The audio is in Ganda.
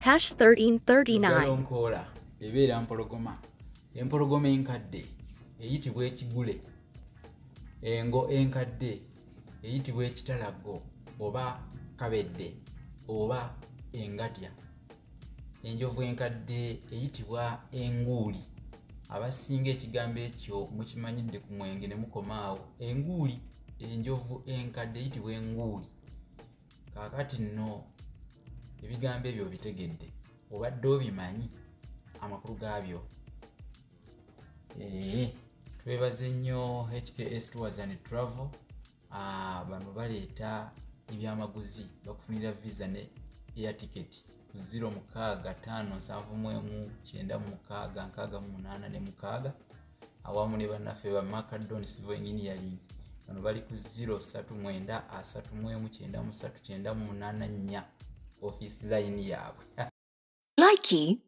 Hash 1339. Nkola ebeera mpologoma. Empologoma enkadde eyitibwa ekigule. Engo enkadde eyitibwa ekitalago oba kabedde oba engatya. Enjovu enkadde eyitibwa enguuli. Abasinga ekigambo ekyo mukimanyidde ku mwenge ne mukomaawo. Enguuli, enjovu enkadde eyitibwa enguuli. Kaakati nno ebigambo ebyo bitegedde obadde obimanyi amakulu gaabyo. Twebaze nnyo HKS Tours and Travel. Bano baleeta ebyamaguzi bakufunira visa ne air ticket ku 06579696 awamu ne bannaffe ba Macadon Civil Engineering. Bano bali ku 0393193984 office line yaabwe. Likey